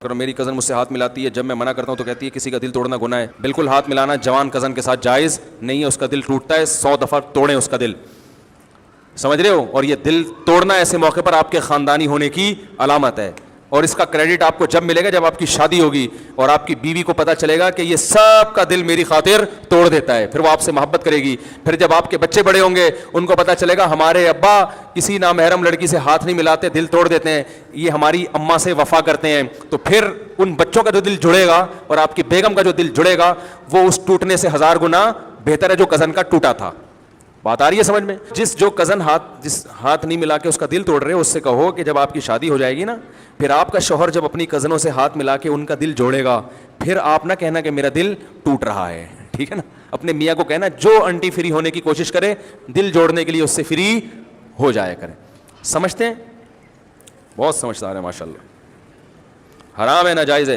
کرو. میری کزن مجھ سے ہاتھ ملاتی ہے, جب میں منع کرتا ہوں تو کہتی ہے کسی کا دل توڑنا گناہ ہے. بالکل ہاتھ ملانا جوان کزن کے ساتھ جائز نہیں ہے, اس کا دل ٹوٹتا ہے, 100 دفعہ توڑیں اس کا دل, سمجھ رہے ہو. اور یہ دل توڑنا ایسے موقع پر آپ کے خاندانی ہونے کی علامت ہے, اور اس کا کریڈٹ آپ کو جب ملے گا جب آپ کی شادی ہوگی اور آپ کی بیوی کو پتہ چلے گا کہ یہ سب کا دل میری خاطر توڑ دیتا ہے, پھر وہ آپ سے محبت کرے گی. پھر جب آپ کے بچے بڑے ہوں گے ان کو پتہ چلے گا ہمارے ابا کسی نامحرم لڑکی سے ہاتھ نہیں ملاتے, دل توڑ دیتے ہیں, یہ ہماری اماں سے وفا کرتے ہیں. تو پھر ان بچوں کا جو دل جڑے گا اور آپ کی بیگم کا جو دل جڑے گا وہ اس ٹوٹنے سے 1000 گنا بہتر ہے جو کزن کا ٹوٹا تھا. بات آ رہی ہے سمجھ میں. جو کزن جس ہاتھ نہیں ملا کے اس کا دل توڑ رہے, اس سے کہو کہ جب آپ کی شادی ہو جائے گی نا, پھر آپ کا شوہر جب اپنی کزنوں سے ہاتھ ملا کے ان کا دل جوڑے گا, پھر آپ نہ کہنا کہ میرا دل ٹوٹ رہا ہے, ٹھیک ہے نا. اپنے میاں کو کہنا جو انٹی فری ہونے کی کوشش کرے دل جوڑنے کے لیے اس سے فری ہو جایا کرے. سمجھتے ہیں؟ بہت سمجھدار ہے ماشاء اللہ. حرام ہے, ناجائز ہے.